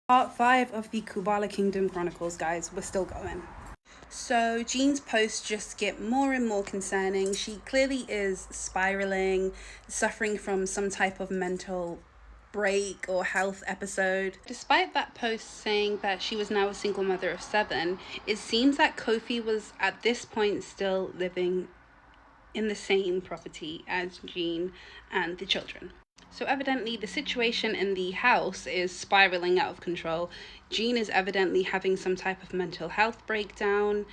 Part 5 of the Kubala Kingdom Chronicles, guys. We're still going. So Jean's posts just get more and more concerning. She clearly is spiraling, suffering from some type of mental break or health episode. Despite that post saying that she was now a single mother of 7, it seems that Kofi was at this point still living in the same property as Jean and the children. So evidently the situation in the house is spiraling out of control. Jean is evidently having some type of mental health breakdown.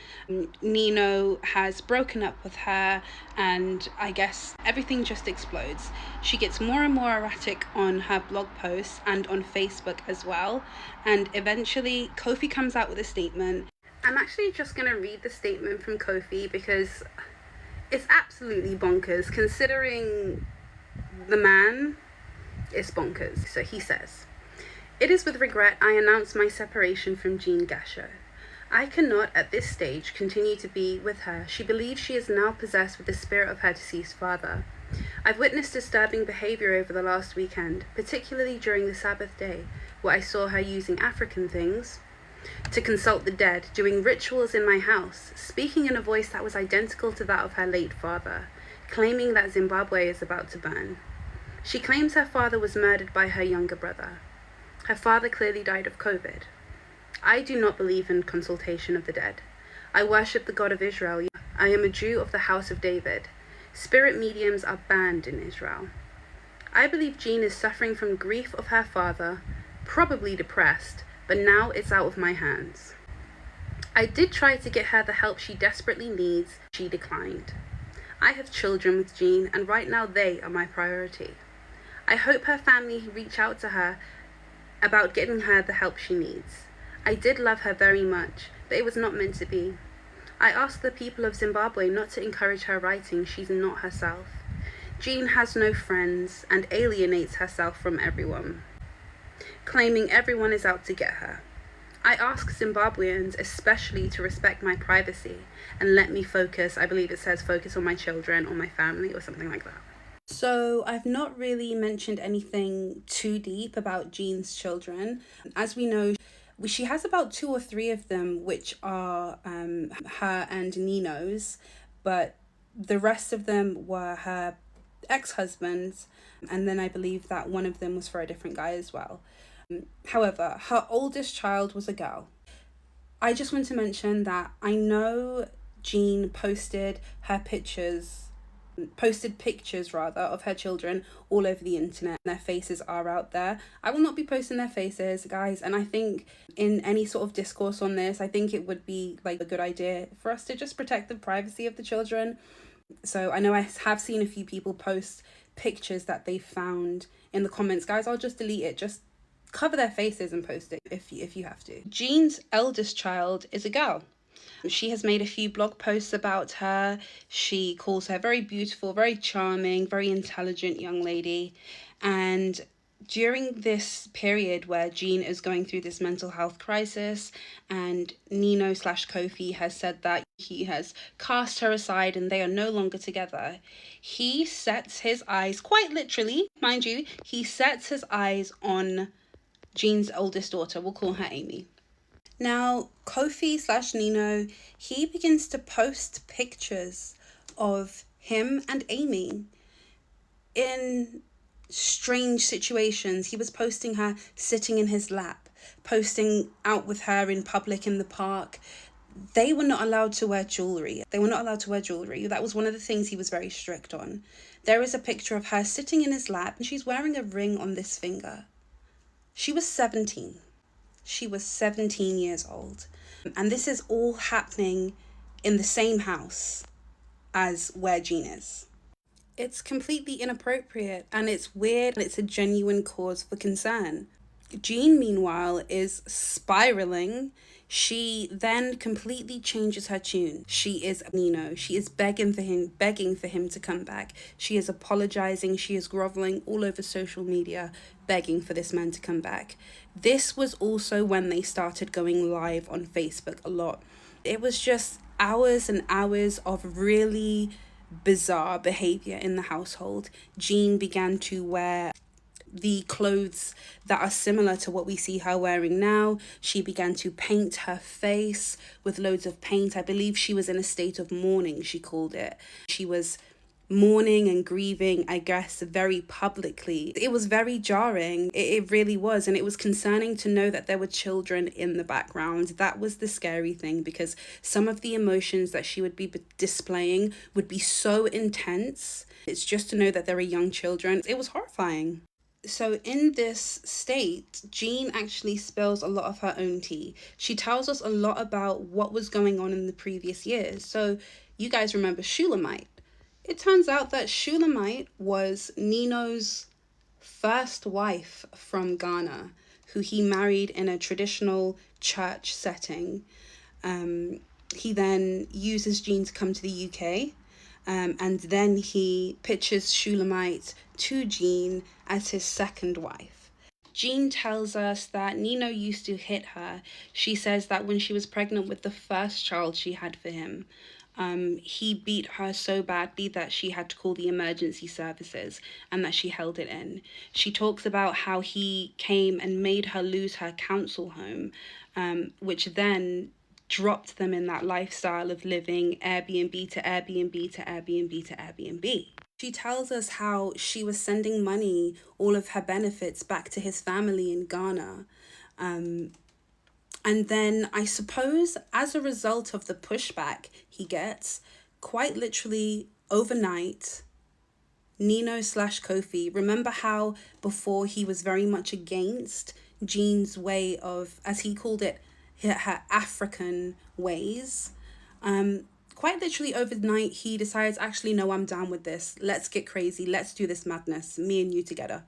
Nino has broken up with her, and I guess everything just explodes. She gets more and more erratic on her blog posts and on Facebook as well. And eventually Kofi comes out with a statement. I'm actually just going to read the statement from Kofi because it's absolutely bonkers considering the man. It's bonkers. So he says, "It is with regret I announce my separation from Jean Gasho. I cannot at this stage continue to be with her. She believes she is now possessed with the spirit of her deceased father. I've witnessed disturbing behavior over the last weekend, particularly during the Sabbath day, where I saw her using African things to consult the dead, doing rituals in my house, speaking in a voice that was identical to that of her late father, claiming that Zimbabwe is about to burn. She claims her father was murdered by her younger brother. Her father clearly died of COVID. I do not believe in consultation of the dead. I worship the God of Israel. I am a Jew of the house of David. Spirit mediums are banned in Israel. I believe Jean is suffering from grief of her father, probably depressed, but now it's out of my hands. I did try to get her the help she desperately needs. She declined. I have children with Jean, and right now they are my priority. I hope her family reach out to her about getting her the help she needs. I did love her very much, but it was not meant to be. I ask the people of Zimbabwe not to encourage her writing. She's not herself. Jean has no friends and alienates herself from everyone, claiming everyone is out to get her. I ask Zimbabweans especially to respect my privacy and let me focus. I believe it says focus on my children or my family or something like that. So I've not really mentioned anything too deep about Jean's children. As we know, she has about 2 or 3 of them, which are her and Nino's, but the rest of them were her ex-husbands, and then I believe that one of them was for a different guy as well. However, her oldest child was a girl. I just want to mention that I know Jean posted pictures of her children all over the internet. Their faces are out there. I will not be posting their faces, guys, and I think in any sort of discourse on this, I think it would be like a good idea for us to just protect the privacy of the children. So I know I have seen a few people post pictures that they found in the comments. Guys, I'll just delete it. Just cover their faces and post it if you have to. Jean's eldest child is a girl. She has made a few blog posts about her. She calls her very beautiful, very charming, very intelligent young lady. And during this period where Jean is going through this mental health crisis and Nino/Kofi has said that he has cast her aside and they are no longer together, he sets his eyes, quite literally, mind you, he sets his eyes on Jean's oldest daughter. We'll call her Amy. Now, Kofi/Nino, he begins to post pictures of him and Amy in strange situations. He was posting her sitting in his lap, posting out with her in public in the park. They were not allowed to wear jewelry. That was one of the things he was very strict on. There is a picture of her sitting in his lap and she's wearing a ring on this finger. She was 17. She was 17 years old. And this is all happening in the same house as where Jean is. It's completely inappropriate and it's weird and it's a genuine cause for concern. Jean, meanwhile, is spiraling. She then completely changes her tune. She is Nino. She is begging for him to come back. She is apologizing. She is groveling all over social media, begging for this man to come back. This was also when they started going live on Facebook a lot. It was just hours and hours of really bizarre behavior in the household. Jean began to wear the clothes that are similar to what we see her wearing now. She began to paint her face with loads of paint. I believe she was in a state of mourning, she called it. She was mourning and grieving, I guess, very publicly. It was very jarring. It really was. And it was concerning to know that there were children in the background. That was the scary thing, because some of the emotions that she would be displaying would be so intense. It's just to know that there are young children. It was horrifying. So in this state, Jean actually spills a lot of her own tea. She tells us a lot about what was going on in the previous years. So you guys remember Shulamite. It turns out that Shulamite was Nino's first wife from Ghana, who he married in a traditional church setting. He then uses Jean to come to the UK, and then he pitches Shulamite to Jean as his second wife. Jean tells us that Nino used to hit her. She says that when she was pregnant with the first child she had for him, he beat her so badly that she had to call the emergency services and that she held it in. She talks about how he came and made her lose her council home, which then dropped them in that lifestyle of living Airbnb to Airbnb to Airbnb to Airbnb. She tells us how she was sending money, all of her benefits, back to his family in Ghana. And then I suppose as a result of the pushback he gets, quite literally overnight, Nino slash Kofi, remember how before he was very much against Jean's way of, as he called it, her African ways. Quite literally overnight, he decides, actually, no, I'm down with this. Let's get crazy. Let's do this madness. Me and you together.